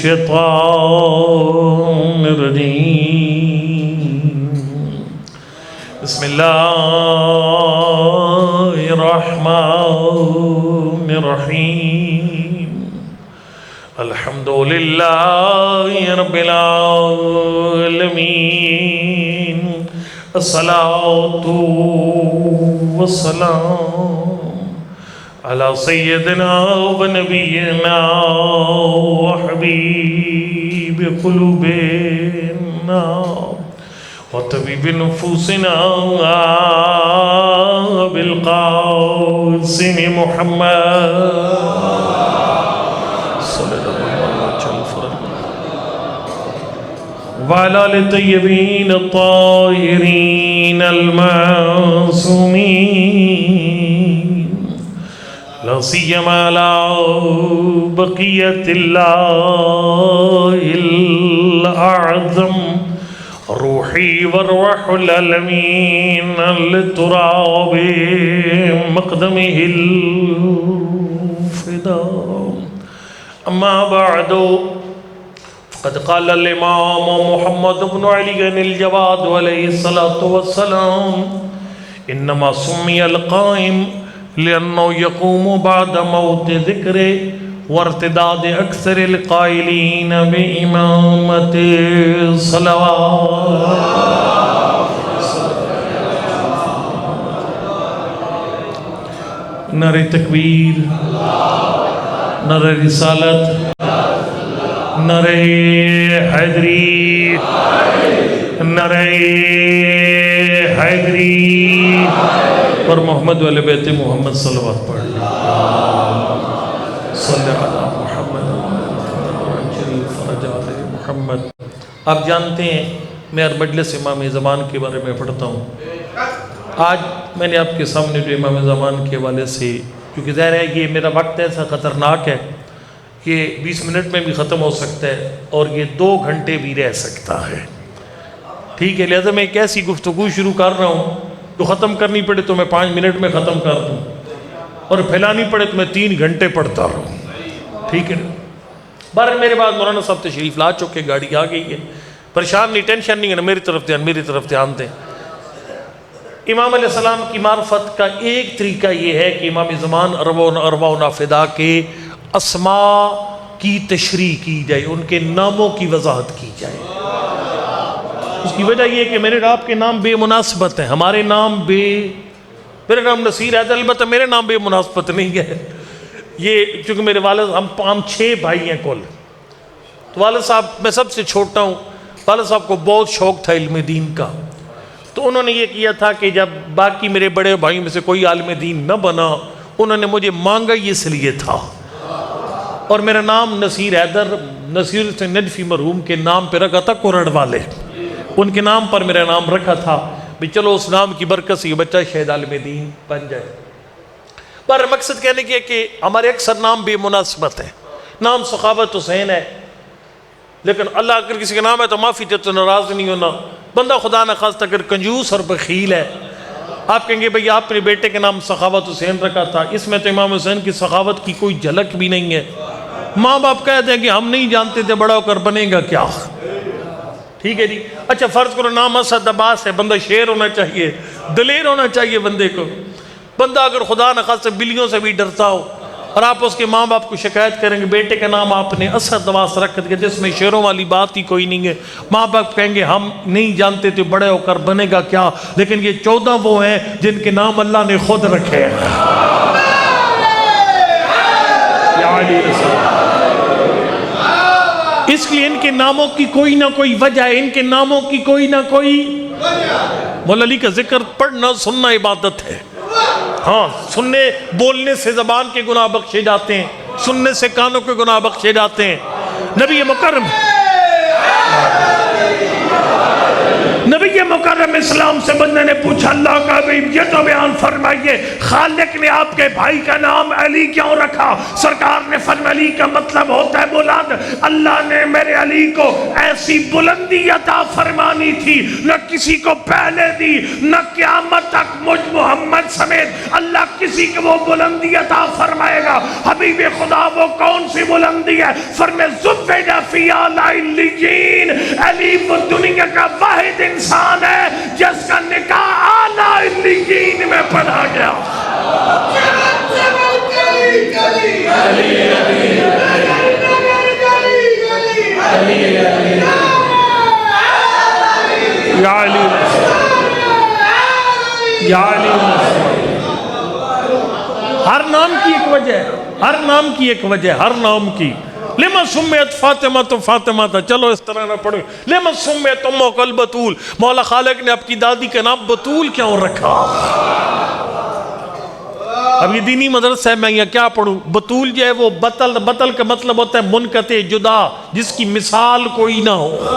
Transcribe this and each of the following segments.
الشيطان الرجيم بسم الله الرحمن الرحيم الحمد لله رب العالمين الصلاة والسلام على سيدنا ونبينا وحبيب قلوبنا وطبيب نفوسنا بالقاسم محمد صلى الله عليه وسلم وعلى آل الطيبين الطاهرين المعصومين لا سيما على بقية الله الأعظم روحي وروح العالمين للتراب مقدمه الفداء أما بعد قد قال الإمام محمد بن علي الجواد عليه الصلاة والسلام إنما سمي القائم لأنه يقوم بعد موت ذكره وارتداد أكثر القائلين بإمامة الصلوات نعرہ تکبیر نعرہ رسالت نعرہ حیدری نعرہ حیدری اور محمد والے بیت محمد صلوات پڑھ لیں صلی اللہ محمد شریف رجال محمد۔ آپ جانتے ہیں میں ہر مجلس امام زمان کے بارے میں پڑھتا ہوں۔ آج میں نے آپ کے سامنے جو امام زمان کے حوالے سے، کیونکہ ظاہر ہے یہ میرا وقت ایسا خطرناک ہے کہ 20 منٹ میں بھی ختم ہو سکتا ہے اور یہ 2 گھنٹے بھی رہ سکتا ہے، ٹھیک ہے؟ لہذا میں ایک ایسی گفتگو شروع کر رہا ہوں تو ختم کرنی پڑے تو میں 5 منٹ میں ختم کر دوں اور پھیلانی پڑے تو میں 3 گھنٹے پڑھتا رہوں، ٹھیک ہے؟ بہرحال میرے بعد مولانا صاحب تشریف لا چکے، گاڑی آ گئی ہے، پریشان نہیں، ٹینشن نہیں ہے، میری طرف دھیان دیں۔ امام علیہ السلام کی معرفت کا ایک طریقہ یہ ہے کہ امام زمان ارواح و نافدہ کے اسماء کی تشریح کی جائے، ان کے ناموں کی وضاحت کی جائے۔ اس کی وجہ یہ ہے کہ میرے آپ کے نام بے مناسبت ہیں، ہمارے نام میرے نام نصیر ہے، البتہ میرے نام بے مناسبت نہیں ہے، یہ چونکہ میرے والد ہم 6 بھائی ہیں کل، تو والد صاحب میں سب سے چھوٹا ہوں، والد صاحب کو بہت شوق تھا علم دین کا، تو انہوں نے یہ کیا تھا کہ جب باقی میرے بڑے بھائیوں میں سے کوئی عالم دین نہ بنا، انہوں نے مجھے مانگا ہی اس لیے تھا، اور میرا نام نصیر حیدر نصیر سے نجفی مرحوم کے نام پہ رکھا تھا، کورڑ والے ان کے نام پر میرا نام رکھا تھا بھی چلو اس نام کی برکت سے یہ بچہ شہید عالم دین بن جائے۔ پر مقصد کہنے کی ہے کہ ہمارے اکثر نام بے مناسبت ہیں، نام سخاوت حسین ہے، لیکن اللہ اگر کسی کا نام ہے تو معافی دے تو ناراض نہیں ہونا، بندہ خدا نہ خواستہ اگر کنجوس اور بخیل ہے، آپ کہیں گے بھئی آپ نے بیٹے کے نام سخاوت حسین رکھا تھا، اس میں تو امام حسین کی سخاوت کی کوئی جھلک بھی نہیں ہے، ماں باپ کہہ دیں کہ ہم نہیں جانتے تھے بڑا ہو کر بنے گا کیا، ٹھیک ہے جی؟ اچھا فرض کرو نام اسد عباس ہے، بندہ شیر ہونا چاہیے، دلیر ہونا چاہیے بندے کو، بندہ اگر خدا نہ خواستہ بلیوں سے بھی ڈرتا ہو اور آپ اس کے ماں باپ کو شکایت کریں گے بیٹے کا نام آپ نے اسد عباس رکھ دیا جس میں شیروں والی بات ہی کوئی نہیں ہے، ماں باپ کہیں گے ہم نہیں جانتے تھے بڑے ہو کر بنے گا کیا، لیکن یہ 14 وہ ہیں جن کے نام اللہ نے خود رکھے ہیں۔ اس لیے ان کے ناموں کی کوئی نہ کوئی وجہ ہے، ان کے ناموں کی کوئی نہ کوئی مولا علی کا ذکر پڑھنا سننا عبادت ہے، ہاں سننے بولنے سے زبان کے گناہ بخشے جاتے ہیں، سننے سے کانوں کے گناہ بخشے جاتے نبی نبی مکرم اسلام سے بندے نے پوچھا اللہ کا حبیب یہ تو بیان فرمائیے خالق نے آپ کے بھائی کا نام علی کیوں رکھا؟ سرکار نے فرمایا علی کا مطلب ہوتا ہے بلند، اللہ نے میرے علی کو ایسی بلندی عطا فرمانی تھی نہ کسی کو پہلے دی نہ قیامت تک مجھ محمد سمیت اللہ کسی کو وہ بلندی عطا فرمائے گا۔ حبیب خدا وہ کون سی بلندی ہے؟ فرمائے زُبِّدَ فِي اعلی علیین، علی وہ دنیا کا واحد انسان ہے جس کا نکاح اعلی علیین میں پڑھا گیا۔ یا علی یا علی، ہر نام کی ایک وجہ ہے، ہر نام کی ایک وجہ ہے، ہر نام کی۔ لما سمیت فاطمہ تو فاطمہ تھا، چلو اس طرح نہ پڑھیں۔ لما سمیت امک البتول، مولا خالق نے آپ کی دادی کا نام بتول کیوں رکھا؟ اب یہ دینی مدرسہ ہے، میں یہ کیا پڑھوں؟ بتول جو ہے وہ بطل، بطل کا مطلب ہوتا ہے منقطع، جدا، جس کی مثال کوئی نہ ہو۔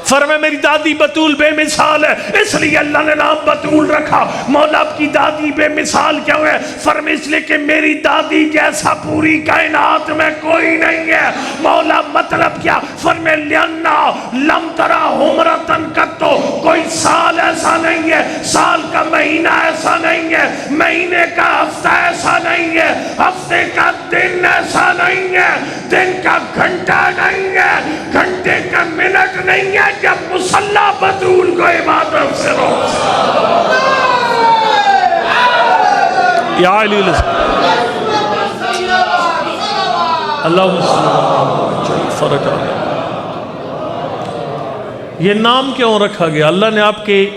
فرمایا میری دادی بتول بے مثال ہے اس لیے اللہ نے نام بتول رکھا۔ مولا آپ کی دادی بے مثال کیوں ہے؟ فرمایا اس لیے کہ میری دادی جیسا پوری کائنات میں کوئی نہیں ہے۔ مولا مطلب کیا؟ فرمایا لِأَنَّا لَمْ تَرَا حُمْرَةً قَطُّ، کوئی سال ایسا نہیں ہے، سال کا مہینہ ایسا نہیں ہے، مہینے کا ہفتہ ایسا نہیں ہے، ہفتے کا دن ایسا نہیں ہے، دن کا گھنٹہ نہیں ہے، گھنٹے کا منٹ نہیں ہے جب مصلی بتول کو عبادت سے روک۔ یا علی اللہ فرج آئے۔ یہ نام کیوں رکھا گیا؟ اللہ نے آپ کے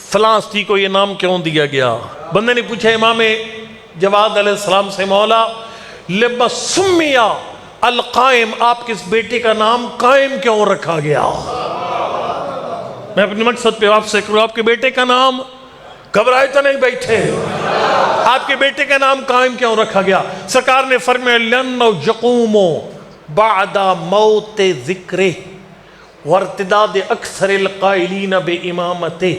فلاں ہستی کو یہ نام کیوں دیا گیا؟ بندے نے پوچھا امام جواد علیہ السلام سے مولا لما سمیہ القائم، آپ کس بیٹے کا نام قائم کیوں رکھا گیا؟ میں اپنے مقصد پہ آپ سے کروں، آپ کے بیٹے کا نام، گھبرائے تو نہیں بیٹھے، آپ کے بیٹے کا نام قائم کیوں رکھا گیا؟ سرکار نے فرمایا لِأَنَّهُ يَقُومُ بَعْدَ مَوْتِ ذِكْرِهِ وَارْتِدَادِ أَكْثَرِ الْقَائِلِينَ بِإِمَامَتِهِ۔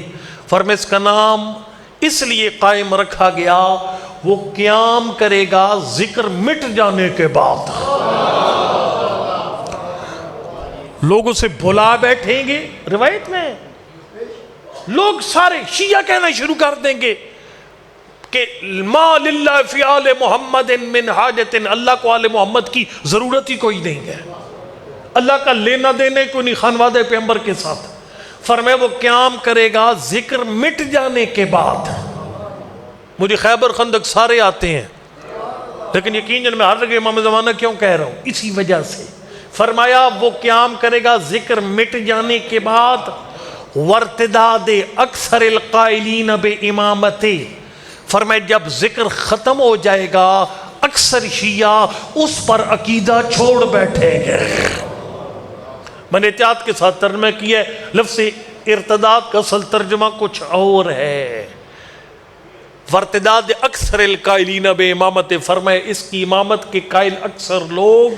فرمایا اس کا نام اس لیے قائم رکھا گیا وہ قیام کرے گا ذکر مٹ جانے کے بعد۔ لوگ اسے بھلا بیٹھیں گے، روایت میں لوگ سارے شیعہ کہنا شروع کر دیں گے کہ ما للہ فی آل محمد من حاجت، اللہ کو آل محمد کی ضرورت ہی کوئی نہیں ہے، اللہ کا لینا دینے کو نہیں خانوادہ پیغمبر کے ساتھ۔ فرمایا وہ قیام کرے گا ذکر مٹ جانے کے بعد۔ مجھے خیبر خندق سارے آتے ہیں لیکن یقین جن میں ہر جگہ امام زمانہ کیوں کہہ رہا ہوں؟ اسی وجہ سے۔ فرمایا وہ قیام کرے گا ذکر مٹ جانے کے بعد وارتداد اکثر القائلین بامامتہ، فرمایا جب ذکر ختم ہو جائے گا اکثر شیعہ اس پر عقیدہ چھوڑ بیٹھے گے۔ میں نے احتیاط کے ساتھ ترجمہ کیا ہے، لفظ ارتداد کا اصل ترجمہ کچھ اور ہے۔ وارتداد اکثر القائلین بامامتہ، فرمایا اس کی امامت کے قائل اکثر لوگ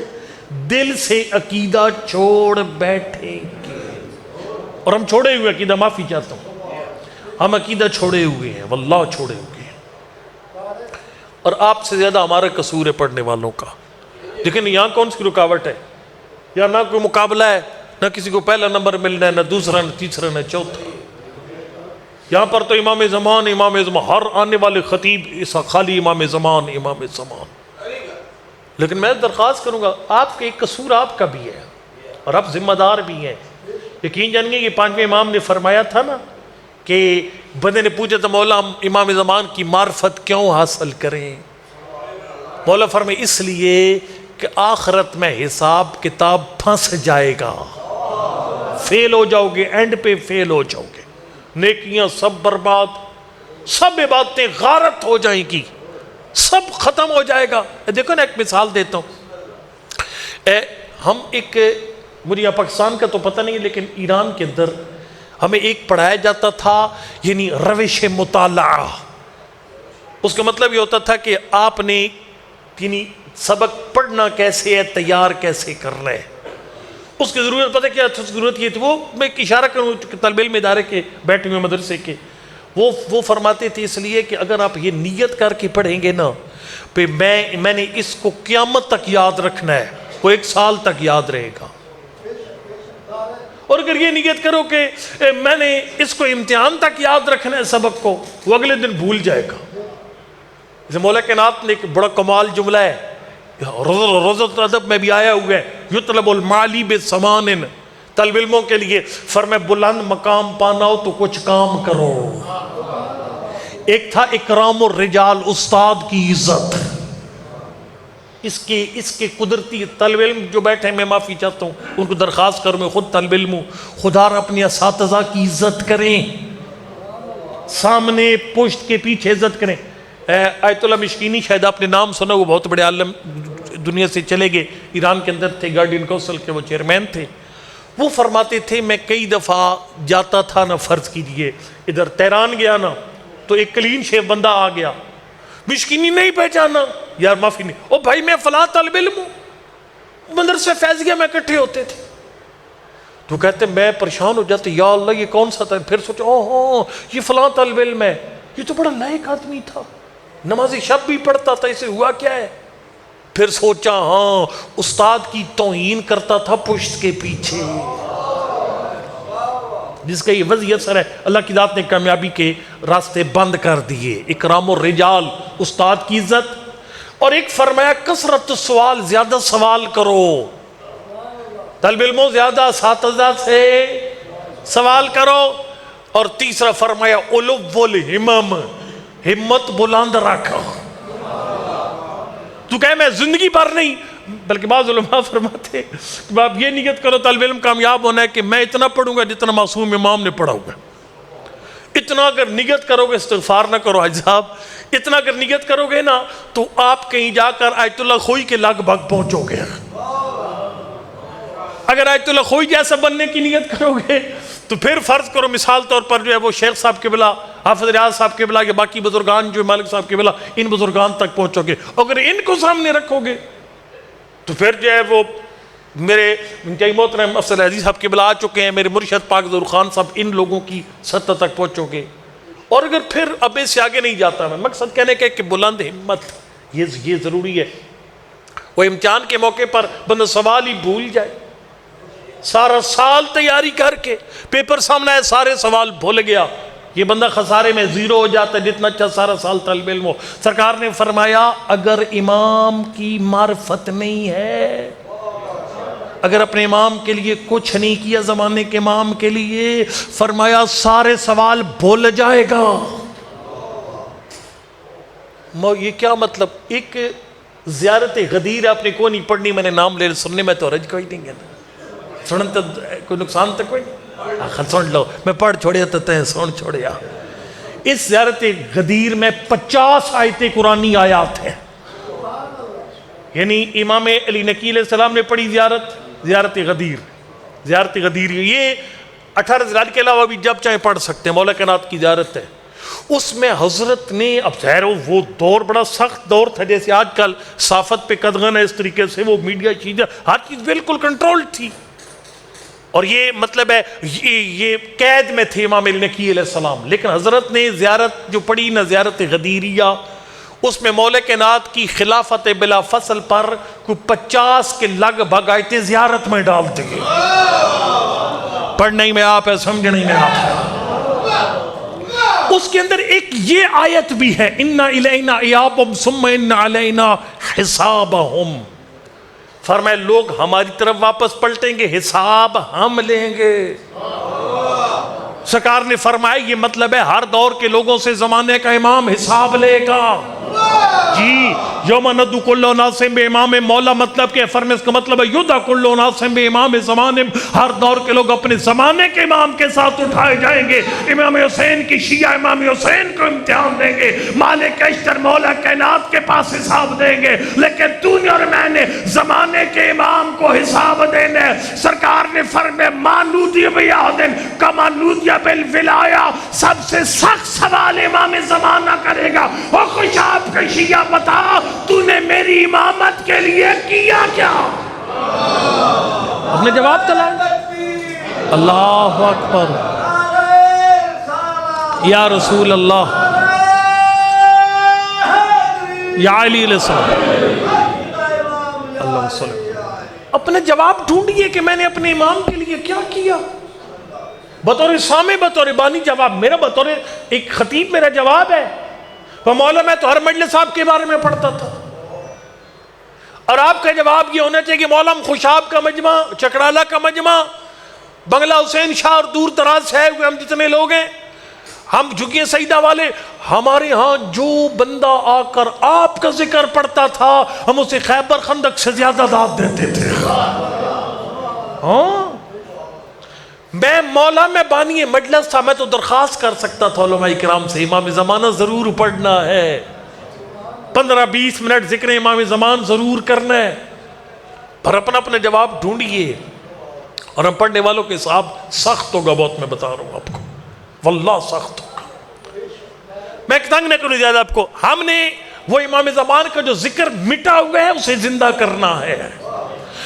دل سے عقیدہ چھوڑ بیٹھیں گے۔ اور ہم چھوڑے ہوئے عقیدہ، معافی چاہتا ہوں، ہم عقیدہ چھوڑے ہوئے ہیں، واللہ چھوڑے ہوئے ہیں، اور آپ سے زیادہ ہمارا قصور ہے پڑھنے والوں کا۔ لیکن یہاں کون سی رکاوٹ ہے؟ یہاں نہ کوئی مقابلہ ہے، نہ کسی کو پہلا نمبر ملنا ہے، نہ دوسرا، نہ تیسرا، نہ چوتھا۔ یہاں پر تو امام زمان، امام زمان، ہر آنے والے خطیب اس خالی امام زمان، امام زمان۔ لیکن میں درخواست کروں گا، آپ کے ایک قصور آپ کا بھی ہے اور آپ ذمہ دار بھی ہیں۔ یقین جانیے کہ پانچویں امام نے فرمایا تھا نا کہ بندے نے پوچھا تھا مولا ہم امام زمان کی معرفت کیوں حاصل کریں؟ مولا فرمائے اس لیے کہ آخرت میں حساب کتاب پھنس جائے گا، فیل ہو جاؤ گے، اینڈ پہ فیل ہو جاؤ گے، نیکیاں سب برباد، سب عبادتیں غارت ہو جائیں گی، سب ختم ہو جائے گا۔ دیکھو نا ایک مثال دیتا ہوں، ہم ایک، مجھے یہاں پاکستان کا تو پتہ نہیں لیکن ایران کے اندر ہمیں ایک پڑھایا جاتا تھا یعنی روش مطالعہ۔ اس کا مطلب یہ ہوتا تھا کہ آپ نے یعنی سبق پڑھنا کیسے ہے، تیار کیسے کرنا ہے۔ اس کی ضرورت پتہ کیا ضرورت یہ تھی، وہ میں ایک اشارہ کروں طالب علم ادارے کے بیٹھے ہوئے مدرسے کے، وہ فرماتے تھے اس لیے کہ اگر آپ یہ نیت کر کے پڑھیں گے نا پہ میں نے اس کو قیامت تک یاد رکھنا ہے، وہ 1 سال تک یاد رہے گا، اور اگر یہ نیت کرو کہ میں نے اس کو امتحان تک یاد رکھنا ہے سبق کو، وہ اگلے دن بھول جائے گا۔ جیسے مولا کائنات نے ایک بڑا کمال جملہ ہے، روضۃ الادب میں بھی آیا ہوا ہے، یطلب المعالی بثمان، طالب علموں کے لیے فرمائے بلند مقام پانا ہو تو کچھ کام کرو۔ ایک تھا اکرام الرجال، استاد کی عزت، اس کے قدرتی طالب علم جو بیٹھے ہیں، میں معافی چاہتا ہوں ان کو درخواست کروں، میں خود طالب علم ہوں، خدا رہا اپنی اساتذہ کی عزت کریں، سامنے پشت کے پیچھے عزت کریں۔ آیت اللہ مشکینی شاید آپ نے نام سنا، وہ بہت بڑے عالم دنیا سے چلے گئے، ایران کے اندر تھے، گارڈین کونسل کے وہ چیئرمین تھے۔ وہ فرماتے تھے میں کئی دفعہ جاتا تھا نا، فرض کیجئے ادھر تہران گیا نا تو ایک کلین شیف بندہ آ گیا، مشکینی نہیں پہچانا، یار معافی نہیں، او بھائی میں فلاں طالب علم ہوں، مدرسے فیضیہ میں اکٹھے ہوتے تھے۔ تو کہتے میں پریشان ہو جاتے، یا اللہ یہ کون سا تھا، پھر سوچا اوہ یہ فلاں طالب علم ہے، یہ تو بڑا لائق آدمی تھا، نماز شب بھی پڑھتا تھا، اسے ہوا کیا ہے؟ پھر سوچا ہاں استاد کی توہین کرتا تھا پشت کے پیچھے، جس کا یہ وضعی اثر ہے اللہ کی ذات نے کامیابی کے راستے بند کر دیے۔ اکرام الرجال، استاد کی عزت، اور ایک فرمایا کثرت سوال، زیادہ سوال کرو، طالب علموں زیادہ اساتذہ سے سوال کرو، اور تیسرا فرمایا علو الہمم، ہمت بلند رکھو۔ تو کہے میں زندگی بھر نہیں، بلکہ بعض علماء فرماتے کہ آپ یہ نیت کرو طالب علم کامیاب ہونا ہے کہ میں اتنا پڑھوں گا جتنا معصوم امام نے پڑھا ہوگا، اتنا اگر نیت کرو گے، استغفار نہ کرو حاج صاحب، اتنا اگر نیت کرو گے نا تو آپ کہیں جا کر آیت اللہ خوئی کے لگ بھگ پہنچو گے۔ اگر آیت اللہ خوئی جیسا بننے کی نیت کرو گے تو پھر فرض کرو مثال طور پر جو ہے وہ شیخ صاحب قبلہ، حافظ ریاض صاحب قبلہ یا باقی بزرگان جو مالک صاحب قبلہ، ان بزرگان تک پہنچو گے، اگر ان کو سامنے رکھو گے تو پھر جو ہے وہ میرے انتہائی محترم افضل عزیز صاحب قبلہ آ چکے ہیں، میرے مرشد پاک ظہور خان صاحب، ان لوگوں کی سطح تک پہنچو گے۔ اور اگر پھر اب اس سے آگے نہیں جاتا، میں مقصد کہنے کا کہ بلند ہمت یہ ضروری ہے۔ وہ امتحان کے موقع پر بندہ سوال ہی بھول جائے، سارا سال تیاری کر کے پیپر سامنے ہے، سارے سوال بھول گیا، یہ بندہ خسارے میں زیرو ہو جاتا ہے، جتنا اچھا سارا سال طالب علم ہو۔ سرکار نے فرمایا اگر امام کی معرفت نہیں ہے، اگر اپنے امام کے لیے کچھ نہیں کیا زمانے کے امام کے لیے، فرمایا سارے سوال بھول جائے گا۔ یہ کیا مطلب؟ ایک زیارت غدیر آپ نے کو نہیں پڑھنی، میں نے نام لے سننے میں تو حرج کوئی نہیں ہے، سنن تو کوئی نقصان تو کوئی نہیں، آخر سن لو، میں پڑھ چھوڑیا تو تین سن چھوڑیا۔ اس زیارت غدیر میں 50 آیت قرآنی آیات ہیں، یعنی امام علی نقی علیہ السلام نے پڑھی زیارت غدیر، یہ 18 ذی الحجہ کے علاوہ بھی جب چاہے پڑھ سکتے ہیں، مولا کائنات کی زیارت ہے۔ اس میں حضرت نے، اب ظاہر وہ دور بڑا سخت دور تھا، جیسے آج کل صحافت پہ قدغن ہے، اس طریقے سے وہ میڈیا چیزیں ہر چیز بالکل کنٹرول تھی، اور یہ مطلب ہے یہ قید میں تھے امام علی نقی علیہ السلام، لیکن حضرت نے زیارت جو پڑھی نا، زیارت غدیریہ، اس میں مولا کائنات کی خلافت بلا فصل پر کوئی 50 کے لگ بھگ آیتیں زیارت میں ڈال دی۔ پڑھنا ہی میں آپ ہے، سمجھنا ہی میں آپ ہے۔ اس کے اندر ایک یہ آیت بھی ہے، اِنَّ إِلَيْنَا إِيَابَهُمْ ثُمَّ إِنَّ عَلَيْنَا حِسَابَهُمْ، فرمائے لوگ ہماری طرف واپس پلٹیں گے، حساب ہم لیں گے۔ سرکار نے فرمایا یہ مطلب ہے ہر دور کے لوگوں سے زمانے کا امام حساب لے گا۔ جی یوم ندعو کل اناس بامام، مولا مطلب کہ فرمائے اس کا مطلب ہے یدعى کل اناس بامام زمانہم، ہر دور کے لوگ اپنے زمانے کے امام کے ساتھ اٹھائے جائیں گے۔ امام حسین کی شیعہ امام حسین کو امتحان دیں گے، مالک اشتر مولا کائنات کے پاس حساب دیں گے، لیکن تو نے اور میں نے زمانے کے امام کو حساب دینا ہے۔ سرکار نے فرمایا ما نودی بیعہد کما نودی بالولایہ، سب سے سخت سوال امام زمانہ کرے گا، اور خوش آپ کا شیعہ بتا تو نے میری امامت کے لیے کیا کیا؟ اپنے جواب دلائیں. اللہ اکبر. یا رسول اللہ، یا علی علیہ السلام، اللہ وسلم. اپنے جواب ڈھونڈیے کہ میں نے اپنے امام کے لیے کیا کیا. بطور سامع، بطور بانی جواب میرا، بطور ایک خطیب میرا جواب ہے. وہ مولا میں تو ہر مجلس آپ کے بارے میں پڑھتا تھا، اور آپ کا جواب یہ ہونا چاہیے کہ مولا ہم خوشاب کا مجمع، چکرالا کا مجمع، بنگلہ حسین شاہ اور دور دراز سے آئے ہوئے ہم جتنے لوگ ہیں، ہم جھگیاں سیدہ والے، ہمارے ہاں جو بندہ آ کر آپ کا ذکر پڑھتا تھا ہم اسے خیبر خندق سے زیادہ داد دیتے تھے. ہاں میں مولا میں بانی مجلس تھا، میں تو درخواست کر سکتا تھا علماء کرام سے امام زمانہ ضرور پڑھنا ہے، 15-20 منٹ ذکر امام زمان ضرور کرنا ہے. پر اپنا اپنے جواب ڈھونڈیے. اور ہم پڑھنے والوں کے حساب سخت ہوگا بہت، میں بتا رہا ہوں آپ کو، واللہ سخت ہوگا. میں ایک تنگ نہ کروں زیادہ آپ کو. ہم نے وہ امام زمان کا جو ذکر مٹا ہوا ہے اسے زندہ کرنا ہے.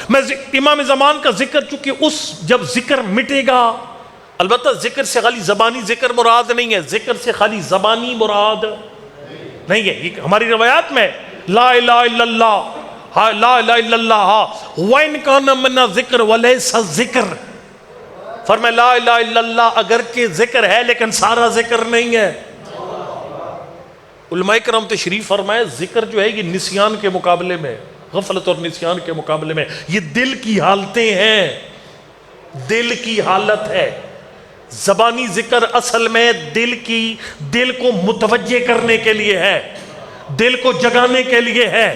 میں امام زمان کا ذکر چونکہ جب ذکر مٹے گا، البتہ ذکر سے خالی زبانی ذکر مراد نہیں ہے، ذکر سے خالی زبانی مراد نہیں ہے. یہ ہماری روایات میں لا الہ الا اللہ، لا الہ الا اللہ وَإِنْ كَانَ مِنَ ذِكْرِ وَلَيْسَ ذِكْر. فرمایا لا الہ الا اللہ اگرچہ ذکر ہے لیکن سارا ذکر نہیں ہے. علماء کرام تشریف فرمائے ذکر جو ہے یہ نسیان کے مقابلے میں، غفلت اور نسیان کے مقابلے میں یہ دل کی حالتیں ہیں، دل کی حالت ہے. زبانی ذکر اصل میں دل کو متوجہ کرنے کے لیے ہے، دل کو جگانے کے لیے ہے.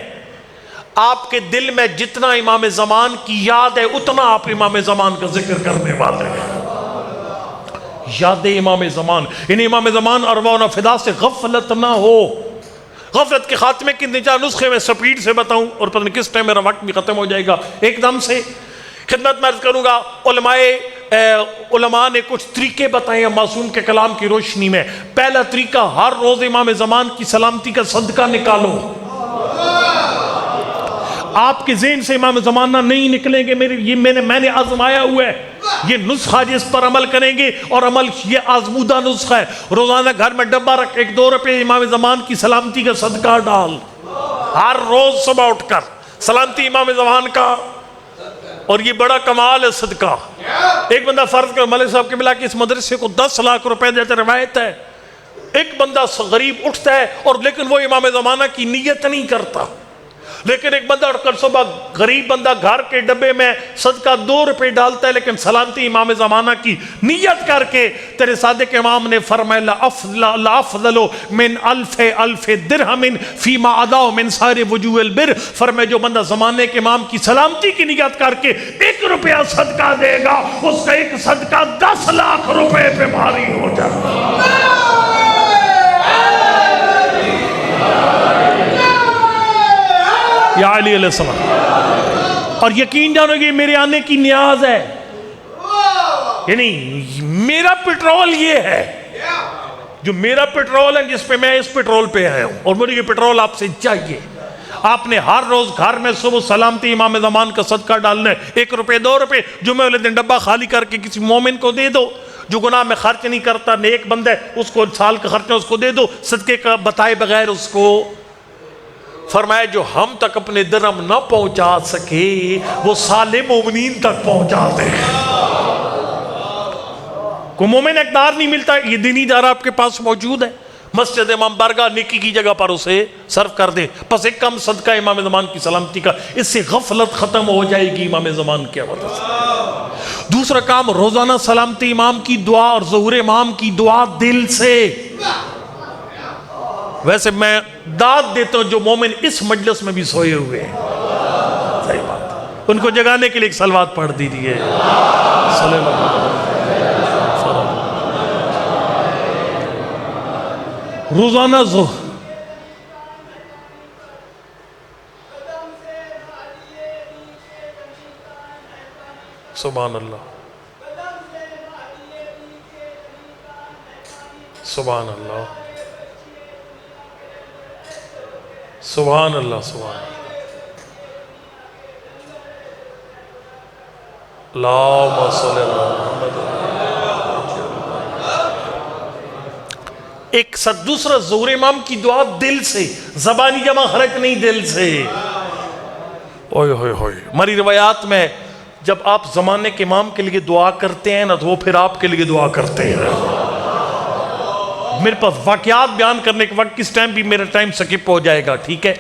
آپ کے دل میں جتنا امام زمان کی یاد ہے اتنا آپ امام زمان کا ذکر کرنے والے ہیں. یاد امام زمان، ان امام زمان ارواح و فدا سے غفلت نہ ہو. غفلت کے خاتمے کے 3-4 نسخے میں سپیڈ سے بتاؤں، اور پتہ نہیں کس ٹائم میرا وقت بھی ختم ہو جائے گا ایک دم سے. خدمت میں عرض کروں گا، علماء نے کچھ طریقے بتائے ہیں معصوم کے کلام کی روشنی میں. پہلا طریقہ، ہر روز امام زمان کی سلامتی کا صدقہ نکالو. آپ کے ذہن سے امام زمانہ نہیں نکلیں گے، میں نے آزمایا ہوا ہے یہ نسخہ، جس پر عمل کریں گے، اور عمل یہ آزمودہ نسخہ ہے. روزانہ گھر میں ڈبہ رکھ 1-2 روپے امام زمان کی سلامتی کا صدقہ ڈال. ہر روز صبح اٹھ کر سلامتی امام زمان کا. اور یہ بڑا کمال ہے صدقہ. ایک بندہ فرض کر ملک صاحب کے ملا کہ اس مدرسے کو 10 لاکھ روپے دیتے، روایت ہے. ایک بندہ غریب اٹھتا ہے اور لیکن وہ امام زمانہ کی نیت نہیں کرتا، لیکن ایک بندہ اٹھ کر صبح غریب بندہ گھر کے ڈبے میں صدقہ 2 روپے ڈالتا ہے، لیکن سلامتی امام زمانہ کی نیت کر کے. تیرے صادق امام نے فرمایا لَأَفْضَلُ مِنْ أَلْفِ دِرْهَمٍ فِيمَا عَدَاهُ مِنْ سَائِرِ وُجُوهِ الْبِرِّ. فرمایا جو بندہ زمانے کے امام کی سلامتی کی نیت کر کے 1 روپیہ صدقہ دے گا، اس کا ایک صدقہ 10 لاکھ روپے پہ بھاری ہو جائے گا. یا علی علیہ السلام. اور یقین جانو کہ میرے آنے کی نیاز ہے، یعنی میرا پیٹرول یہ ہے، جو میرا پیٹرول ہے جس پہ میں اس پیٹرول پہ آیا ہوں، اور مجھے یہ پیٹرول آپ سے چاہیے. آپ نے ہر روز گھر میں صبح سلامتی امام زمان کا صدقہ ڈالنا ہے. 1 روپے 2 روپے جمعہ والے دن ڈبہ خالی کر کے کسی مومن کو دے دو جو گناہ میں خرچ نہیں کرتا، نیک بندہ ہے، اس کو سال کا خرچہ اس کو دے دو، صدقے کا بتائے بغیر اس کو. فرمایا جو ہم تک اپنے درہم نہ پہنچا سکے وہ صالح مومنین تک پہنچا دے. کوئی مومن اقدار نہیں ملتا، یہ دینی ادارہ آپ کے پاس موجود ہے، مسجد امام بارگاہ نیکی کی جگہ پر اسے صرف کر دے. پس ایک کم صدقہ امام زمان کی سلامتی کا، اس سے غفلت ختم ہو جائے گی امام زمان کی حوالے سے. دوسرا کام، روزانہ سلامتی امام کی دعا اور ظہور امام کی دعا دل سے. ویسے میں داد دیتا ہوں جو مومن اس مجلس میں بھی سوئے ہوئے ہیں، صحیح بات، ان کو جگانے کے لیے ایک صلوات پڑھ دیجئے. صلی اللہ علیہ وسلم. روزانہ سبحان اللہ، سبحان اللہ، سبحان اللہ، سبحان اللہ. اللہم صلی علی محمد۔ ایک دوسرا ظہور امام کی دعا دل سے، زبانی جمع حرک نہیں، دل سے۔ اوئے ہوئے ہوئے، ہماری روایات میں جب آپ زمانے کے امام کے لیے دعا کرتے ہیں نا تو وہ پھر آپ کے لیے دعا کرتے ہیں۔ میرے پاس واقعات بیان کرنے کے وقت کس ٹائم بھی میرا ٹائم سکپ ہو جائے گا، ٹھیک ہے۔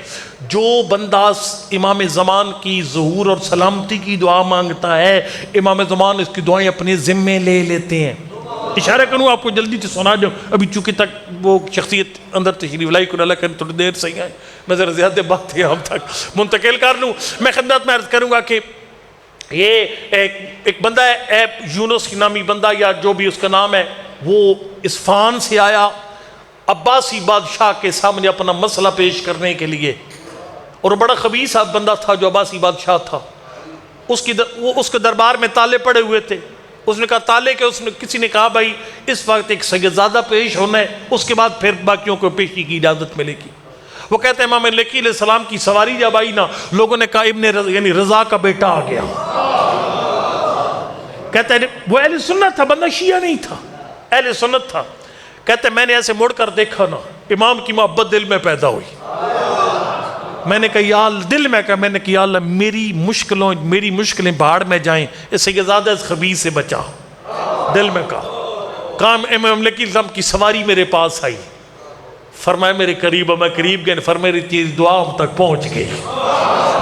جو بندہ امام زمان کی ظہور اور سلامتی کی دعا مانگتا ہے، امام زمان اس کی دعائیں اپنے ذمے لے لیتے ہیں۔ اشارہ کروں آپ کو جلدی سے سنا دوں، ابھی چونکہ تک وہ شخصیت اندر تشریف لائی کو اللہ کریں تھوڑی دیر سے ہی آئے، میں ذرا زیادہ بات ہے ہم تک منتقل کر لوں۔ میں خدمت میں عرض کروں گا کہ یہ ایک بندہ ہے یونس کی نامی بندہ یا جو بھی اس کا نام ہے، وہ اصفہان سے آیا عباسی بادشاہ کے سامنے اپنا مسئلہ پیش کرنے کے لیے، اور بڑا خبیث بندہ تھا جو عباسی بادشاہ تھا۔ اس کے دربار میں تالے پڑے ہوئے تھے۔ اس نے کہا تالے کے، کسی نے کہا بھائی اس وقت ایک سیدزادہ پیش ہونا ہے، اس کے بعد پھر باقیوں کو پیشی کی اجازت ملے گی۔ وہ کہتے ہیں امام لکی علیہ السلام کی سواری جب آئی نا، لوگوں نے کہا ابن یعنی رضا کا بیٹا آ گیا۔ کہتے ہیں وہ اہل سنت تھا، بندہ شیعہ نہیں تھا، اہل سنت تھا۔ کہتے ہیں میں نے ایسے مڑ کر دیکھا نا، امام کی محبت دل میں پیدا ہوئی۔ میں نے کہا یا دل میں کہا، میں نے کہا یا اللہ میری مشکلیں بھاڑ میں جائیں، اس سے زیادہ اس خبیث سے بچا۔ دل میں کہا امام لکی السلام کی سواری میرے پاس آئی، فرمایا میرے قریب، میں قریب گئے، فرمایا میری تیری دعا ہم تک پہنچ گئی۔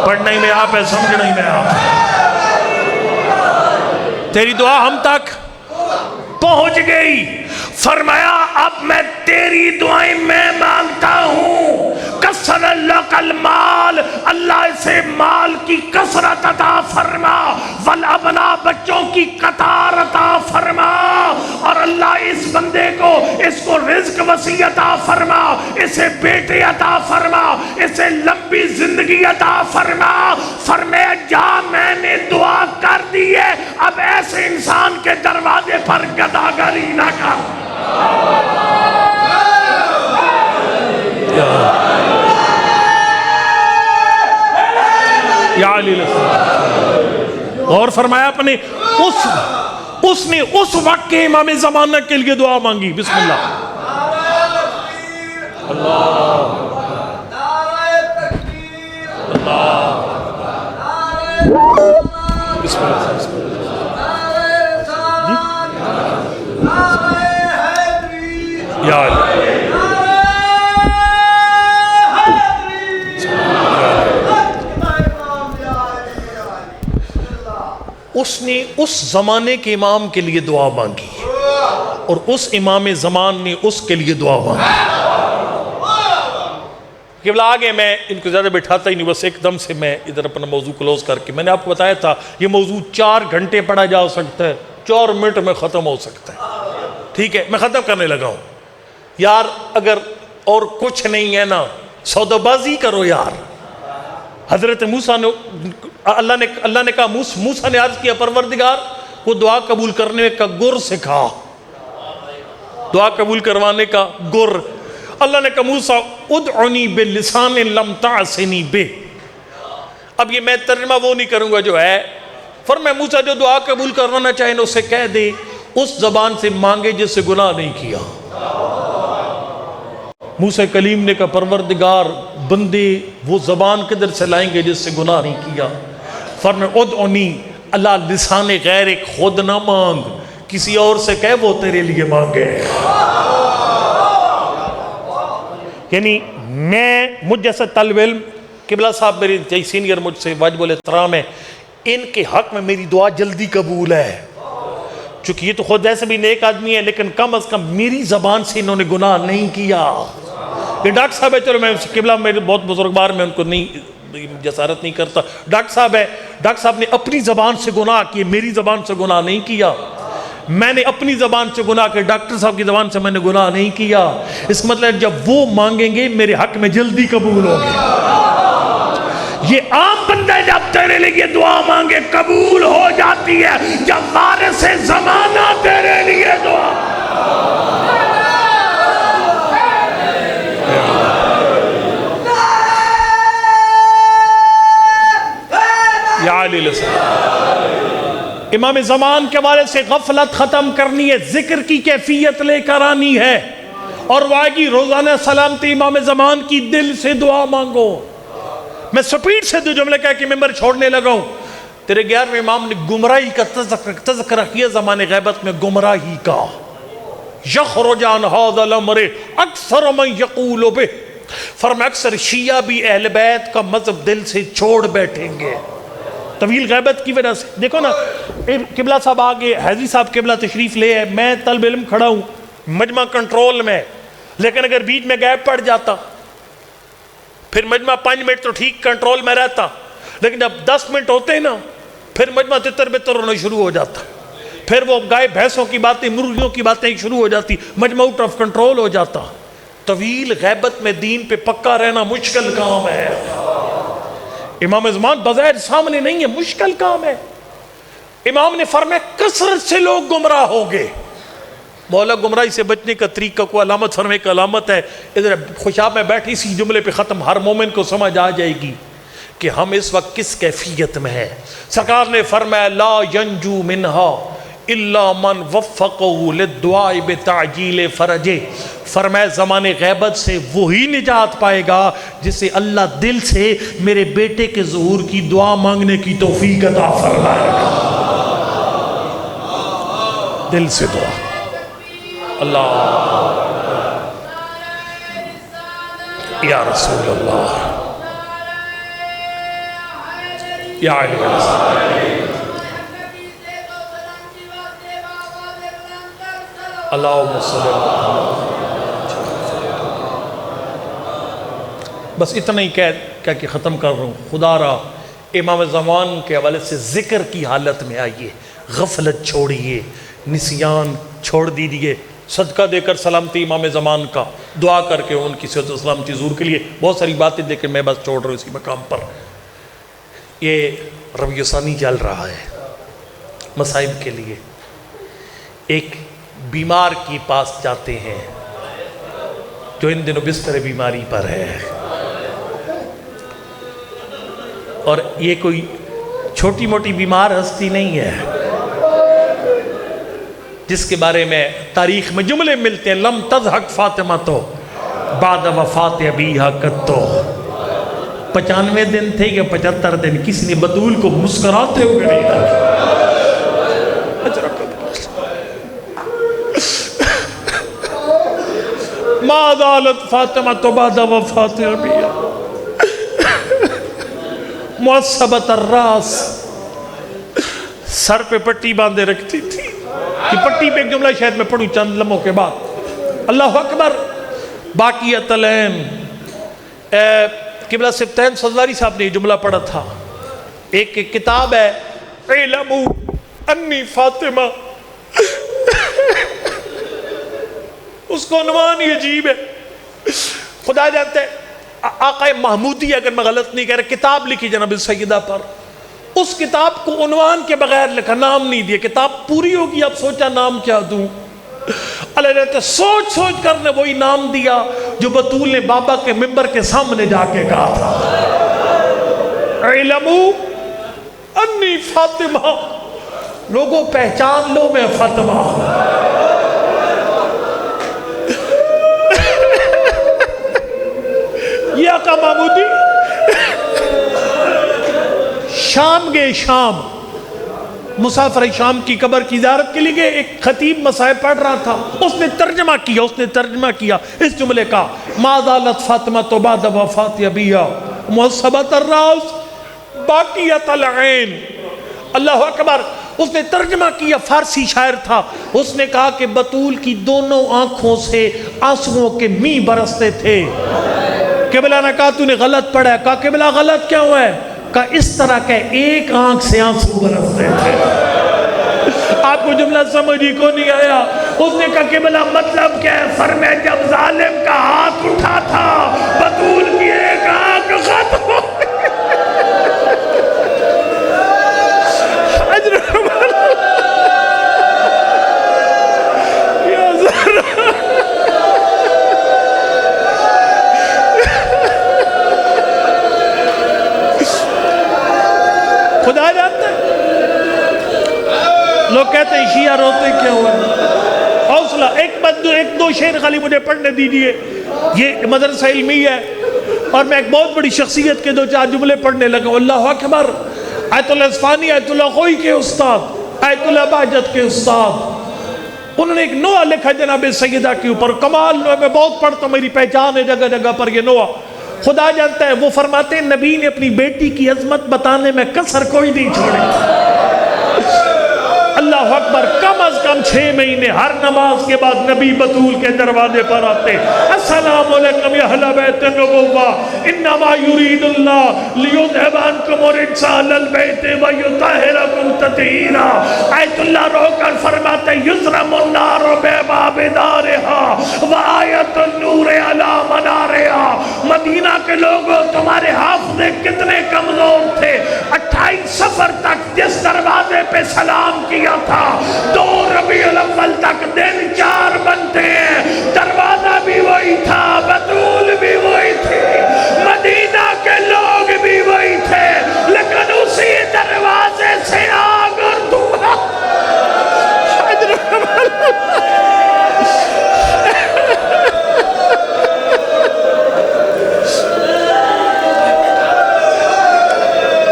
پڑھنا ہی میں آپ ہے، سمجھنا ہی میں آپ ہے، تیری دعا ہم تک پہنچ گئی۔ فرمایا اب میں تیری دعائیں میں مانگتا ہوں، کثر اللہ المال، اللہ اسے مال کی کثرت عطا فرما، والابنا بچوں کی قطار عطا فرما، اور اللہ اس بندے کو اس کو رزق وسیع عطا فرما، اسے بیٹے عطا فرما، اسے لمبی زندگی عطا فرما۔ فرمایا جا میں نے دعا کر دی ہے، اب ایسے انسان کے دروازے پر گداگری نہ کر۔ یا علی اور فرمایا اپنے اس نے اس وقت کے امام زمانہ کے لیے دعا مانگی۔ بسم اللہ بسم اللہ یا علی اس نے اس زمانے کے امام کے لیے دعا مانگی، اور اس امام زمان نے اس کے لیے دعا مانگی۔ قبلہ آگے میں ان کو زیادہ بٹھاتا ہی نہیں، بس ایک دم سے میں ادھر اپنا موضوع کلوز کر کے، میں نے آپ کو بتایا تھا یہ موضوع 4 گھنٹے پڑھا جا سکتا ہے، 4 منٹ میں ختم ہو سکتا ہے، ٹھیک ہے۔ میں ختم کرنے لگا ہوں یار، اگر اور کچھ نہیں ہے نا، سودا بازی کرو یار۔ حضرت موسیٰ نے اللہ نے کہا موسیٰ نے عرض کیا پروردگار وہ دعا قبول کرنے کا گر سکھا، دعا قبول کروانے کا گر۔ اللہ نے کہا موسیٰ ادعنی بلسان لم تعصنی بے۔ اب یہ میں ترجمہ وہ نہیں کروں گا جو ہے، فرمایا موسیٰ جو دعا قبول کروانا چاہے نا اسے کہہ دے اس زبان سے مانگے جس سے گناہ نہیں کیا۔ موسیٰ کلیم نے کہا پروردگار بندے وہ زبان کدھر سے لائیں گے جس سے گناہ نہیں کیا؟ فرمایا ادعنی، اللہ لسان غیر خود نہ مانگ، کسی اور سے کہہ وہ تیرے لیے مانگے۔ یعنی مجھ جیسا طالب علم، قبلہ صاحب میرے سینئر مجھ سے واجب الاحترام ہے، ان کے حق میں میری دعا جلدی قبول ہے، چونکہ یہ تو خود ایسے بھی نیک آدمی ہے، لیکن کم از کم میری زبان سے انہوں نے گناہ نہیں کیا۔ یہ ڈاکٹر صاحب ہے، چلو میں قبلہ میرے بہت بزرگوار میں ان کو نہیں جسارت نہیں کرتا، ڈاکٹر صاحب ہے، ڈاکٹر صاحب نے اپنی زبان سے گناہ کیے، میری زبان سے گناہ نہیں کیا۔ میں نے اپنی زبان سے گناہ کیا، ڈاکٹر صاحب کی زبان سے میں نے گناہ نہیں کیا۔ اس مطلب جب وہ مانگیں گے میرے حق میں جلدی قبول ہوگی۔ یہ عام بندہ جب تیرے لیے دعا مانگے قبول ہو جاتی ہے، جب وارث زمانہ تیرے لیے دعا۔ یا علی السلام امام زمان کے والے سے غفلت ختم کرنی ہے، ذکر کی کیفیت لے کر آنی ہے، اور واگی روزانہ سلامتی امام زمان کی، دل سے دعا مانگو۔ میں سپیڈ سے دو جملے کہہ کے ممبر چھوڑنے لگا ہوں۔ تیرے 11ویں امام نے گمراہی کا تذکرہ کیا، زمان غیبت میں گمراہی کا۔ یخرج عن ھذا الامر اکثر من یقول بہ، فرمایا اکثر شیعہ بھی اہل بیت کا مذہب دل سے چھوڑ بیٹھیں گے طویل غیبت کی وجہ سے۔ دیکھو نا، قبلہ صاحب آگے، حیضی صاحب قبلہ تشریف لے ہے، میں طالب علم کھڑا ہوں، مجمع کنٹرول میں، لیکن اگر بیچ میں گیپ پڑ جاتا پھر مجمع 5 منٹ تو ٹھیک کنٹرول میں رہتا، لیکن جب 10 منٹ ہوتے ہیں نا پھر مجمع تتر بتر ہونا شروع ہو جاتا، پھر وہ گائے بھینسوں کی باتیں، مرغیوں کی باتیں شروع ہو جاتی، مجمع آؤٹ آف کنٹرول ہو جاتا۔ طویل غیبت میں دین پہ پکا رہنا مشکل کام ہے۔ امام زمان بظاہر سامنے نہیں ہے، مشکل کام ہے۔ امام نے فرمایا کثرت سے لوگ گمراہ ہو گئے۔ مولا گمراہی سے بچنے کا طریقہ کو علامت فرمے کا علامت ہے، ادھر خوشاب میں بیٹھ اسی جملے پہ ختم، ہر مومن کو سمجھ آ جائے گی کہ ہم اس وقت کس کیفیت میں ہیں۔ سرکار نے فرمایا لا ینجو منہا الا من وفقہ للدعاء بتعجیل فرجہ، فرمایا زمان غیبت سے وہی نجات پائے گا جسے اللہ دل سے میرے بیٹے کے ظہور کی دعا مانگنے کی توفیق عطا فرمائے گا۔ دل سے دعا، اللہ یا رسول اللہ یا علیہ السلام، اللہم صلی اللہ۔ بس اتنا ہی کہہ کے ختم کر رہا ہوں۔ خدا را امام زمان کے حوالے سے ذکر کی حالت میں آئیے، غفلت چھوڑیے، نسیان چھوڑ دیجیے، صدقہ دے کر سلامتی امام زمان کا، دعا کر کے ان کی صحت و سلامتی ظہور کے لیے۔ بہت ساری باتیں دے کے میں بس چھوڑ رہا ہوں اسی مقام پر۔ یہ ربیع ثانی چل رہا ہے مصائب کے لیے۔ ایک بیمار کے پاس جاتے ہیں جو ان دنوں بستر بیماری پر ہے، اور یہ کوئی چھوٹی موٹی بیمار ہستی نہیں ہے جس کے بارے میں تاریخ میں جملے ملتے ہیں لم تضحک فاطمہ تو بعد وفات ابیہا قطو۔ 95 دن تھے کہ 75 دن کسی نے بطول کو مسکراتے ہوئے نہیں دیکھا۔ ما زالت فاطمہ تو بعد وفات ابیہا معصبت الراس، سر پہ پٹی باندھے رکھتی تھی۔ کہ پٹی پہ ایک جملہ شاید میں پڑھوں چند لمحوں کے بعد۔ اللہ اکبر۔ باقیۃ العین، قبلہ سبتین سزاری صاحب نے یہ جملہ پڑھا تھا۔ ایک کتاب ہے اعلموا انی فاطمہ، اس کو عنوان ہی عجیب ہے، خدا جانتا ہے۔ آقا محمودی اگر میں غلط نہیں کہہ رہا، کتاب لکھی جناب سیدہ پر، اس کتاب کو عنوان کے بغیر لکھا، نام نہیں دیا۔ کتاب پوری ہوگی، اب سوچا نام کیا دوں، اللہ نے سوچ سوچ کر نے وہی نام دیا جو بطول نے بابا کے ممبر کے سامنے جا کے کہا تھا، اعلموا انی فاطمہ، لوگوں پہچان لو میں فاطمہ۔ یہ آقا محمودی شام گئے، شام مسافر شام کی قبر کی زیارت کے لیے گئے۔ ایک خطیب مسائب پڑھ رہا تھا، اس نے ترجمہ کیا اس جملے کا، ما زالت فاطمہ تو بعد وفات ابیہا معصبت الراس باقیۃ العین۔ اللہ اکبر۔ اس نے ترجمہ کیا، فارسی شاعر تھا، اس نے کہا کہ بطول کی دونوں آنکھوں سے آنسوؤں کے می برستے تھے۔ قبلہ نے کہا تو نے غلط پڑھا ہے، کہا قبلہ غلط کیا ہوا ہے، کہا اس طرح کہ ایک آنکھ سے آنسو برستے تھے۔ آپ کو جملہ سمجھ ہی کو نہیں آیا۔ اس نے کہا قبلہ مطلب کیا ہے، فرمایا جب ظالم کا ہاتھ اٹھا تھا بطول کی ایک آنکھ ختم ہو گئی۔ خدا جانتا ہے لوگ کہتے ہیں شیعہ روتے کیا ہوا؟ حوصلہ، ایک دو شعر خالی مجھے پڑھنے دیجئے، یہ مدرسہ علمی ہے اور میں ایک بہت بڑی شخصیت کے 2-4 جملے پڑھنے لگا. اللہ اکبر. آیت اللہ اسفانی، آیت اللہ خوئی کے استاد، آیت اللہ بہجت کے استاد، انہوں نے ایک نوحہ لکھا جناب سیدہ کے اوپر. کمال نوحہ میں بہت پڑھتا ہوں، میری پہچان ہے جگہ جگہ پر یہ نوحہ. خدا جانتا ہے، وہ فرماتے ہیں نبی نے اپنی بیٹی کی عظمت بتانے میں کسر کوئی نہیں چھوڑی. اللہ اکبر. کم از کم 6 مہینے ہر نماز کے بعد نبی بطول کے دروازے پر آتے. السلام علیکم یا اہل بیت النبوہ، انما یرید اللہ لیذھب عنکم الرجس اہل البیت ویطہرکم تطہیرا. آیت اللہ رو کر فرماتے یضرم النار بباب دارها وآیت النور علی منارها. مدینہ کے لوگوں، تمہارے حافظے کتنے کمزور تھے. 28 سفر تک جس دروازے پہ سلام کیا تھا 2 ربیع الاول تک دن 4 بنتے ہیں. دروازہ بھی وہی تھا، بطول بھی وہی تھی، مدینہ کے لوگ بھی وہی تھے، لیکن اسی دروازے سے آگ اور دھواں.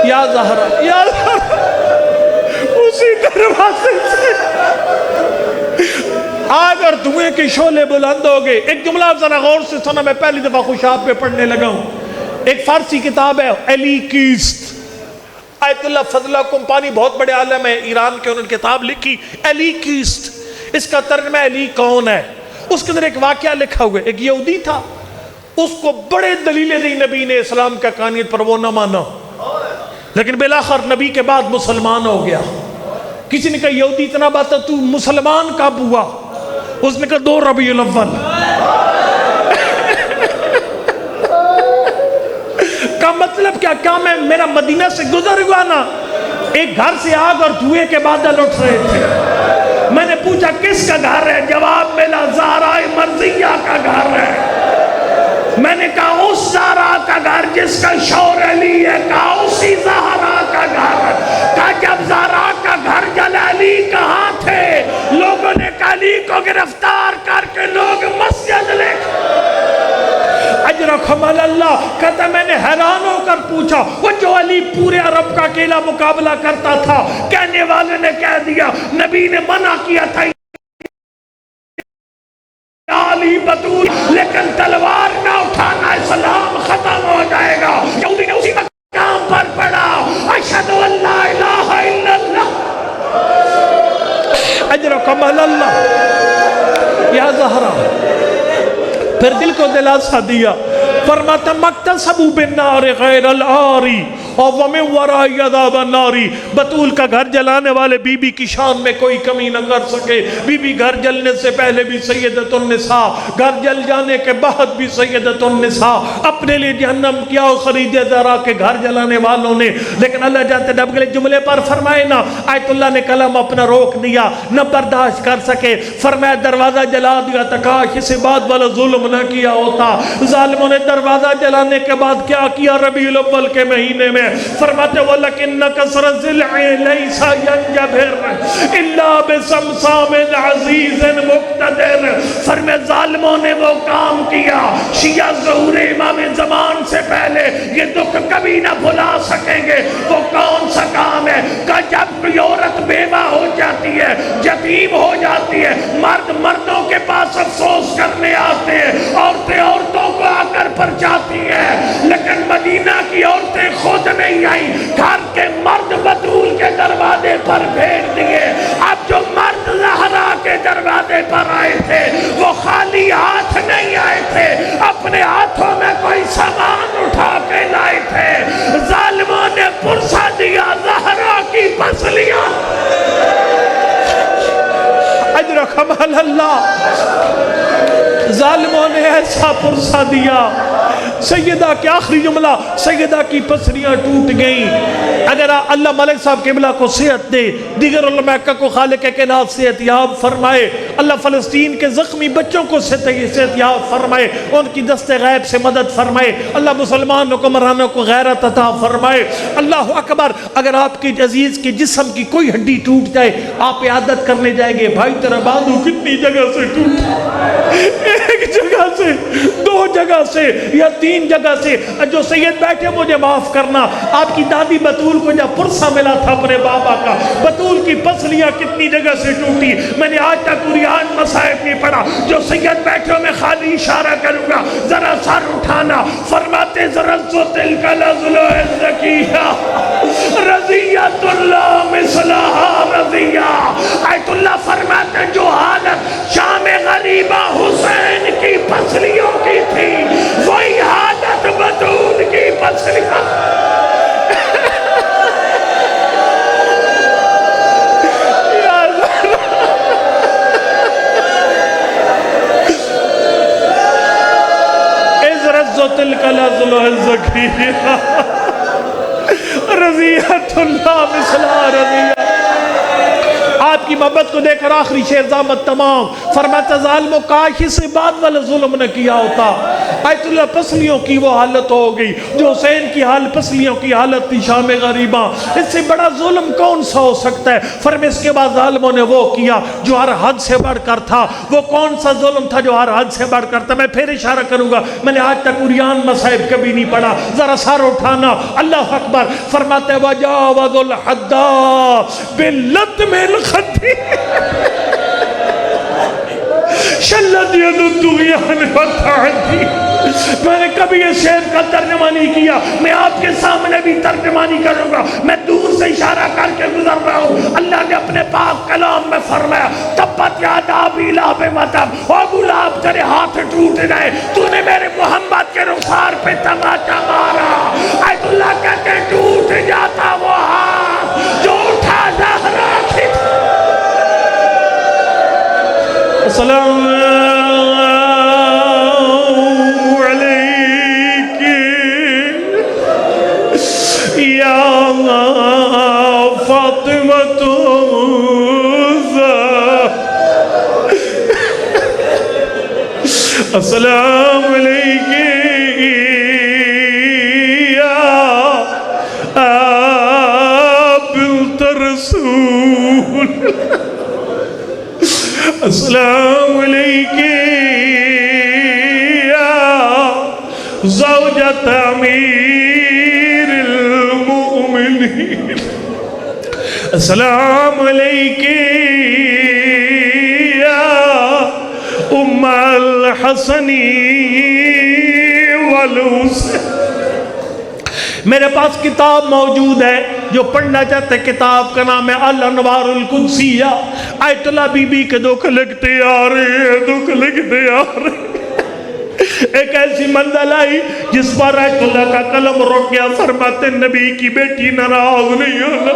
یا زہرا، یا زہرا، اسی دروازے سے آگ اور دھوئیں کے شعلے بلند ہو گئے. ایک جملہ ذرا غور سے سنا، میں پہلی دفعہ خوشاب پہ پڑھنے لگا ہوں. ایک فارسی کتاب ہے علی کیسٹ، آیت اللہ فضلہ کمپانی بہت بڑے عالم ہیں ایران کے، انہوں نے کتاب لکھی علی کیسٹ. اس کا ترجمہ علی کون ہے. اس کے اندر ایک واقعہ لکھا ہوا ہے. ایک یہودی تھا، اس کو بڑے دلیلیں دی نبی نے اسلام کا قانیت پر، وہ نہ مانا، لیکن بالآخر نبی کے بعد مسلمان ہو گیا. کسی نے کہا یہودی اتنا بات ہے، تو مسلمان کب ہوا؟ اس نے کہا 2 ربیع الاول. کا مطلب کیا میں میرا مدینہ سے گزر ہوا نا، ایک گھر سے آگ اور دھوئے کے بادل اٹھ رہے تھے. میں نے پوچھا کس کا گھر ہے؟ جواب ملا زہرا مرضیہ کا گھر ہے. میں نے کہا اس زہرا کا گھر جس کا شور علی ہے. کہا اسی زہرا کا گھر. کہا جب زہرا کا گھر جلا، علی کہاں تھے؟ لوگوں نے کہا علی کو گرفتار کر کے لوگ مسجد لے اجرکم اللہ. کہتا میں نے حیران ہو کر پوچھا، وہ جو علی پورے عرب کا اکیلا مقابلہ کرتا تھا، کہنے والے نے کہہ دیا نبی نے منع کیا تھا علی بطول، لیکن تلوار نہ اٹھانا، اسلام ختم ہو جائے گا. یہودی نے اسی مقام پر پڑھا اشہد ان لا الہ الا اللہ. اجرکم اللہ. یا زہرا. پھر دل کو دلاسا دیا، فرماتا مکتسبوا بالنار غیر العاری اور ومن ورائی عذاب الناری. بطول کا گھر جلانے والے بی بی کی شان میں کوئی کمی نہ کر سکے. بی بی گھر جلنے سے پہلے بھی سیدۃ النساء، گھر جل جانے کے بعد بھی سیدۃ النساء. اپنے لیے جہنم کیا خریدے ذرا کے گھر جلانے والوں نے. لیکن اللہ جانتے ہیں اگلے جملے پر فرمائے نا، آیت اللہ نے قلم اپنا روک دیا، نہ برداشت کر سکے. فرمایا دروازہ جلا دیا، تکاش اسے بعد والا ظلم نہ کیا ہوتا. ظالموں نے دروازہ جلانے کے بعد کیا کیا؟ ربیع الاول کے مہینے میں فرماتے وَلَكِنَّ كَسْرَ الضِّلْعِ لَيْسَ يَنْجَبِرُ إِلَّا بِسَمْسَامٍ عَزِيزٍ مُقْتَدِرٍ. فرماتے ظالموں نے وہ کام کیا شیعہ ظہور امام زمان سے پہلے یہ دکھ کبھی نہ بھلا سکیں گے. وہ کون سا کام ہے کہ جب کوئی عورت بیوہ ہو جاتی ہے، یتیم ہو جاتی ہے، مرد مردوں کے پاس افسوس کرنے آتے ہیں، عورتیں عورتوں کو آ کر پرچاتی ہیں، لیکن مدینہ کی عورتیں خود نہیں آئی، گھر کے مرد بطول کے دروازے پر بھیج دیے. اب جو مرد زہرا کے دروازے پر آئے تھے وہ خالی ہاتھ نہیں آئے تھے، اپنے ہاتھوں میں کوئی سامان اٹھا کے لائے تھے. ظالموں نے پرسہ دیا زہرا کی پسلیاں. اجرکم اللہ. ظالموں نے ایسا پرسہ دیا، سیدہ کے آخری جملہ، سیدہ کی پسلیاں ٹوٹ گئیں. اگر اللہ ملک صاحب قبلہ کو صحت دے، دیگر علماء کو خالق کائنات صحت یاب فرمائے، اللہ فلسطین کے زخمی بچوں کو صحت یاب فرمائے، ان کی دست غیب سے مدد فرمائے، اللہ مسلمان حکمرانوں کو غیرت عطا فرمائے۔ اللہ اکبر۔ اگر آپ کے عزیز کے جسم کی کوئی ہڈی ٹوٹ جائے، آپ عیادت کرنے جائیں گے، بھائی تیرا بازو کتنی جگہ سے ٹوٹا، ایک جگہ سے، دو جگہ سے یا تین جگہ سے، جو سید بیٹھے مجھے معاف کرنا، آپ کی دادی بطول کو جب پرسہ ملا تھا اپنے بابا کا، بطول کی پسلیاں کتنی جگہ سے ٹوٹی، میں نے آج تک قرآن مصائب نہیں پڑھا۔ جو سید بیٹھے میں خالی اشارہ کروں گا، ذرا سر اٹھانا، فرماتے ذرزو تلک الازلو الزکیہ رضیت اللہ مثلہا رضیہ۔ آیت اللہ فرماتے جو حالت شام غریبہ حسین کی پسلیوں کی تھی، وہی حالت بطول کی پسلیاں۔ تلک الازل الزکیہ رضیت اللہ مثلہا رضیہ۔ آپ کی محبت کو دیکھ کر آخری شعر ضامت تمام، فرماتا ظالم و کاش اس سے بعد والا ظلم نہ کیا ہوتا۔ آیت اللہ پسلیوں کی وہ حالت ہو گئی جو حسین کی حالت، پسلیوں کی حالت تھی شام غریبہ۔ اس سے بڑا ظلم کون سا ہو سکتا ہے؟ فرمایا اس کے بعد ظالموں نے وہ کیا جو ہر حد سے بڑھ کر تھا۔ وہ کون سا ظلم تھا جو ہر حد سے بڑھ کر تھا؟ میں پھر اشارہ کروں گا، میں نے آج تک قرآن مصائب کبھی نہیں پڑھا، ذرا سر اٹھانا، اللہ اکبر۔ فرماتے وجاوز الحد باللطم الخدی شلت ید الطغیان والتعدی۔ میں نے کبھی یہ شعر کا ترجمہ نہیں کیا، میں آپ کے سامنے بھی ترجمہ نہیں کروں گا، میں دور سے اشارہ کر کے گزر رہا ہوں۔ اللہ نے اپنے پاک کلام میں فرمایا تبت یادا ابی لہب وتب، او ابو لہب تیرے ہاتھ ٹوٹ گئے، تو نے میرے محمد کے رخسار پہ تماچا مارا۔ آیت اللہ کہتے ٹوٹ جاتا وہ ہاتھ جو اٹھا زہرا کی۔ السلام علیک یا فاطمہ السلام علیک یا بنت رسول، السلام علیکم یا زوجۃ امیر المؤمنین، السلام علیکم یا ام الحسن والحسین۔ میرے پاس کتاب موجود ہے، جو پڑھنا چاہتے کتاب کا نام ہے الانوار القدسیہ۔ آیت اللہ بی بی کے دکھ لکھتے آ رہے ہیں، دکھ لکھتے آ رہے ہیں۔ ایک ایسی منزل آئی جس پر آیت اللہ کا قلم رک گیا، فرماتے نبی کی بیٹی ناراض نہیں ہونا،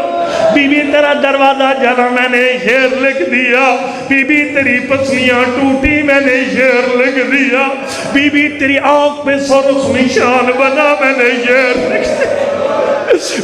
بی بی تیرا دروازہ جلا میں نے شعر لکھ دیا، بی بی تیری پسلیاں ٹوٹی میں نے شعر لکھ دیا، بی بی تیری آنکھ پہ سرخ نشان بنا میں نے شعر لکھ دیا،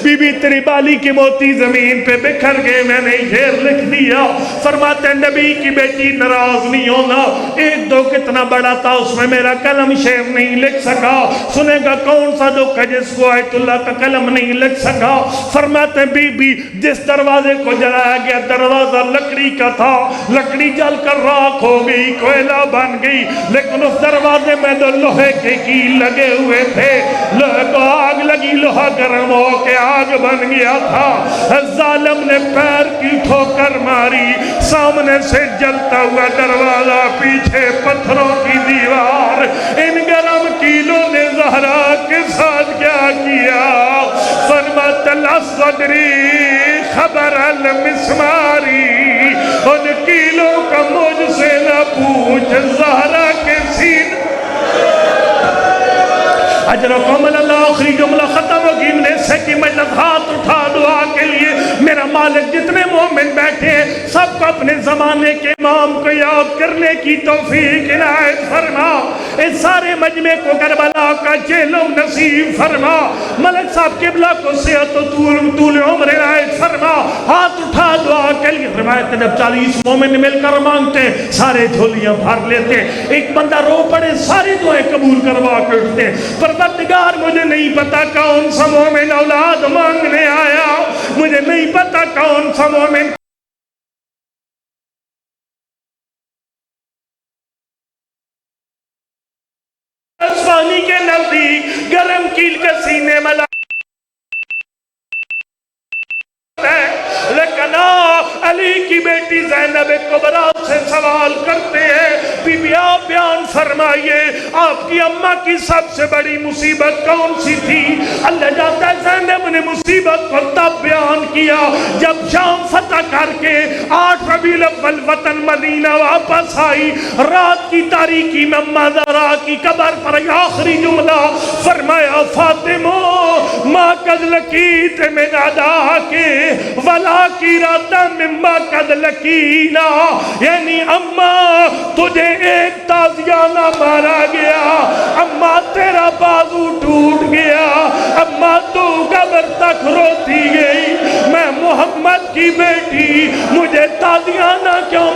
بی بی تیری بالی کی موتی زمین پہ بکھر گئے میں نے شعر لکھ دیا۔ فرماتے نبی کی بیٹی ناراض نہیں ہونا، ایک دو کتنا بڑا تھا اس میں میرا قلم شعر نہیں لکھ سکا۔ سنے گا کون سا دکھ ہے جس کو آیت اللہ کا قلم نہیں لکھ سکا؟ فرماتے بی بی جس دروازے کو جلایا گیا دروازہ لکڑی کا تھا، لکڑی جل کر راکھ ہو گئی، کوئلہ بن گئی، لیکن اس دروازے میں دو لوہے کے کیل لگے ہوئے تھے، لوہے کو آگ لگی، لوہا گرم ہو کہ آگ بن گیا تھا۔ ظالم نے پیر کی ٹھوکر ماری، سامنے سے جلتا ہوا دروازہ، پیچھے پتھروں کی دیوار۔ ان گرم کیلوں نے زہرا کے ساتھ کیا کیا؟ فرماتا لا صدری خبر المسماری، ان کیلوں کا مجھ سے نہ پوچھ، زہرا کے سین اجرکم اللہ۔ آخری جملہ ختم ہوگی میں سے کہ مجلس ہاتھ اٹھا دعا کے لیے، میرا مالک جتنے مومن بیٹھے ہیں سب کو اپنے زمانے کے امام کو یاد کرنے کی توفیق عنایت فرما۔ اس سارے مجمع کو کربلا کا جہلم نصیب فرما، ملک صاحب قبلہ کو صحت و طول عمر عنایت فرما، ہاتھ اٹھا دعا کے لیے روایت جب 40 مومن مل کر مانگتے ہیں سارے جھولیاں بھر لیتے، ایک بندہ رو پڑے ساری دعائیں قبول کروا کے اٹھتے، پروردگار مجھے نہیں پتا کون سا مومن اولاد مانگنے آیا، مجھے نہیں پتا کون سا مومن اسوانی کے نزدیک گرم کیل کے سینے میں لیکن علی کی بیٹی زینب کبریٰ سے سوال کرتے ہیں بی بی آپ بیان فرمائیے آپ کی اماں کی سب سے بڑی مصیبت کون سی تھی؟ اللہ جاتا ہے زینب نے مصیبت کو تب بیان کیا جب شام فتح کر کے 8 ربیع الاول وطن مدینہ واپس آئی، رات کی تاریکی میں اماں زہرا کی قبر پر آخری جملہ فرمایا فاطمہ ما قد لقیت من عداک ولا کی راتا مما قد لقینا، یعنی اماں تجھے ایک تازیانہ مارا گیا، اماں تیرا بازو ٹوٹ گیا، اماں تو قبر تک روتی گئی، میں محمد کی بیٹی مجھے تازیانہ کیوں